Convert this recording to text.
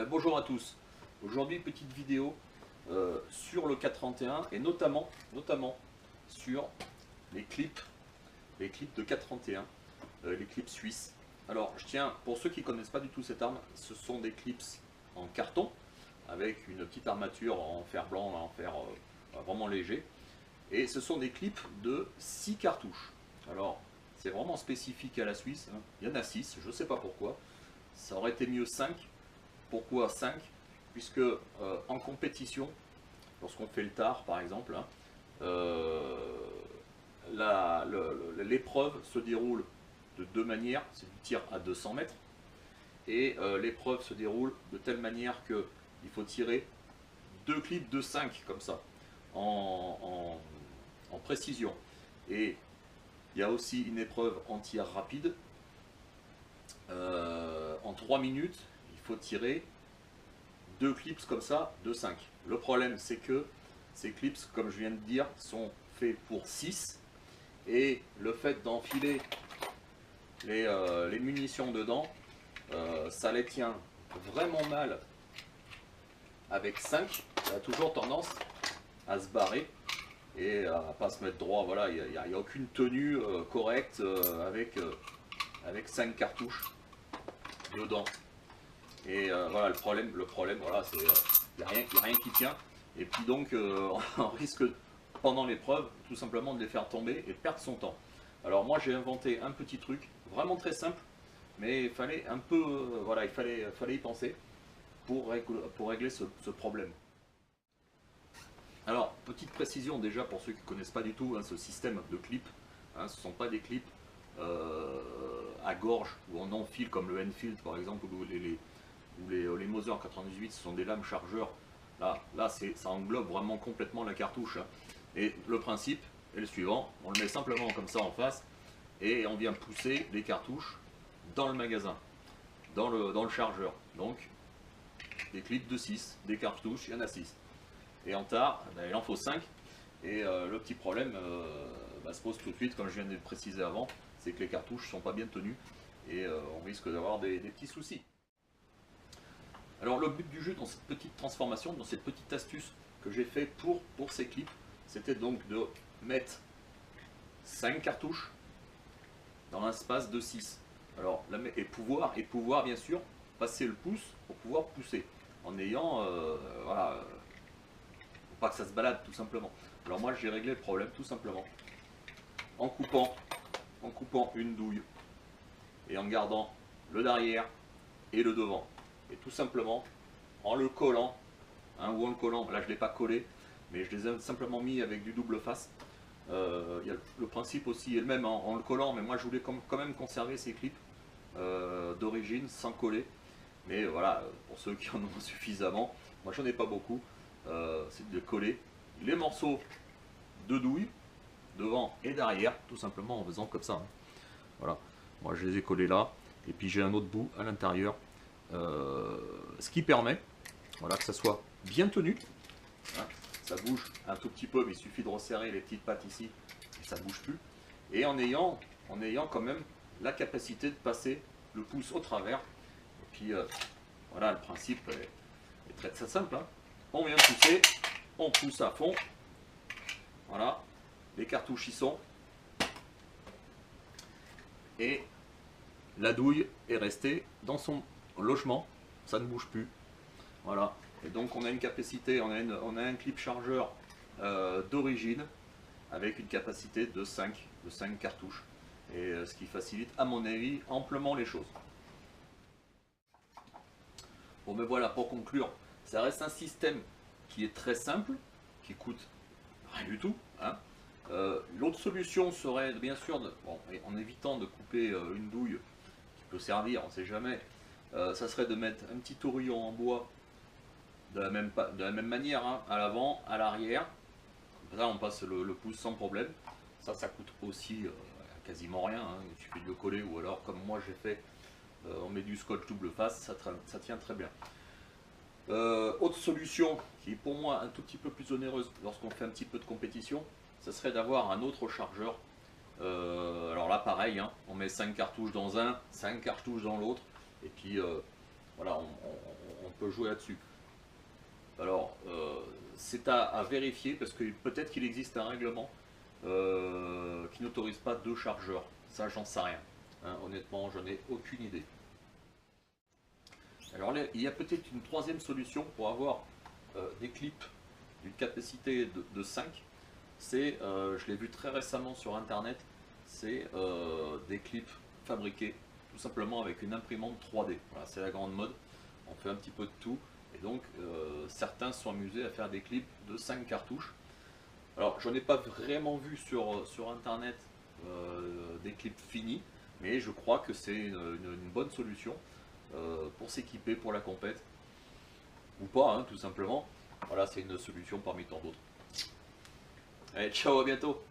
Bonjour à tous. Aujourd'hui, petite vidéo sur le 431 et notamment sur les clips de 431, les clips suisses. Alors, je tiens, pour ceux qui ne connaissent pas du tout cette arme, ce sont des clips en carton avec une petite armature en fer blanc, en fer vraiment léger. Et ce sont des clips de 6 cartouches. Alors, c'est vraiment spécifique à la Suisse, hein. Il y en a 6, je ne sais pas pourquoi. Ça aurait été mieux 5. Pourquoi 5? Puisque en compétition, lorsqu'on fait le tard par exemple, hein, l'épreuve se déroule de deux manières, c'est du tir à 200 mètres, et l'épreuve se déroule de telle manière qu'il faut tirer deux clips de 5 comme ça, en précision. Et il y a aussi une épreuve en tir rapide, en 3 minutes, il faut tirer deux clips comme ça de 5. Le problème c'est que ces clips, comme je viens de dire, sont faits pour 6 et le fait d'enfiler les munitions dedans, ça les tient vraiment mal avec 5. Ça a toujours tendance à se barrer et à pas se mettre droit. Voilà, il n'y a aucune tenue correcte avec 5 cartouches dedans. Et voilà, le problème voilà, c'est il n'y a rien qui tient. Et puis donc on risque pendant l'épreuve tout simplement de les faire tomber et de perdre son temps. Alors moi j'ai inventé un petit truc vraiment très simple, mais il fallait un peu voilà, il fallait y penser pour régler ce problème. Alors petite précision déjà pour ceux qui ne connaissent pas du tout, hein, ce système de clips, hein, ce ne sont pas des clips à gorge où on enfile comme le Enfield par exemple, ou les Mauser 98, ce sont des lames chargeurs. Là ça englobe vraiment complètement la cartouche, hein. Et le principe est le suivant, on le met simplement comme ça en face et on vient pousser les cartouches dans le magasin, dans le chargeur. Donc des clips de 6, des cartouches, il y en a 6. Et en tard, il en faut 5. Et le petit problème se pose tout de suite, comme je viens de le préciser avant, c'est que les cartouches ne sont pas bien tenues et on risque d'avoir des petits soucis. Alors le but du jeu dans cette petite transformation, dans cette petite astuce que j'ai fait pour ces clips, c'était donc de mettre 5 cartouches dans l'espace de 6. Alors, et pouvoir bien sûr passer le pouce pour pouvoir pousser en ayant, voilà, pour pas que ça se balade tout simplement. Alors moi j'ai réglé le problème tout simplement en coupant une douille et en gardant le derrière et le devant. Et tout simplement en le collant, hein, ou en le collant, là je ne l'ai pas collé, mais je les ai simplement mis avec du double face. Le principe aussi est le même en le collant, mais moi je voulais quand même conserver ces clips d'origine sans coller. Mais voilà, pour ceux qui en ont suffisamment, moi j'en ai pas beaucoup, c'est de coller les morceaux de douille devant et derrière, tout simplement en faisant comme ça, hein. Voilà, moi je les ai collés là, et puis j'ai un autre bout à l'intérieur. Ce qui permet, voilà, que ça soit bien tenu, hein, ça bouge un tout petit peu mais il suffit de resserrer les petites pattes ici et ça ne bouge plus, et en ayant quand même la capacité de passer le pouce au travers. Et puis voilà, le principe est très très simple, hein. On vient pousser, on pousse à fond, voilà, les cartouches y sont et la douille est restée dans son logement, ça ne bouge plus. Voilà, et donc on a une capacité, on a un clip chargeur d'origine avec une capacité de 5 cartouches, et ce qui facilite à mon avis amplement les choses. Bon, mais voilà, pour conclure, ça reste un système qui est très simple, qui coûte rien du tout, hein. L'autre solution serait bien sûr, en évitant de couper une douille qui peut servir, on ne sait jamais, ça serait de mettre un petit tourillon en bois de la même manière, hein, à l'avant, à l'arrière. Comme ça on passe le pouce sans problème. Ça coûte aussi quasiment rien, hein. Il suffit de le coller, ou alors comme moi j'ai fait, on met du scotch double face, ça tient très bien. Autre solution qui est pour moi un tout petit peu plus onéreuse lorsqu'on fait un petit peu de compétition, ça serait d'avoir un autre chargeur. Alors là pareil, hein, on met 5 cartouches dans un, 5 cartouches dans l'autre, et puis voilà, on peut jouer là-dessus. Alors c'est à vérifier, parce que peut-être qu'il existe un règlement qui n'autorise pas 2 chargeurs. Ça, j'en sais rien. Hein, honnêtement, je n'ai aucune idée. Alors là, il y a peut-être une troisième solution pour avoir des clips d'une capacité de 5. C'est, je l'ai vu très récemment sur internet, c'est des clips fabriqués tout simplement avec une imprimante 3D. Voilà, c'est la grande mode. On fait un petit peu de tout. Et donc, certains se sont amusés à faire des clips de 5 cartouches. Alors, je n'ai pas vraiment vu sur internet des clips finis, mais je crois que c'est une bonne solution pour s'équiper pour la compète. Ou pas, hein, tout simplement. Voilà, c'est une solution parmi tant d'autres. Allez, ciao, à bientôt!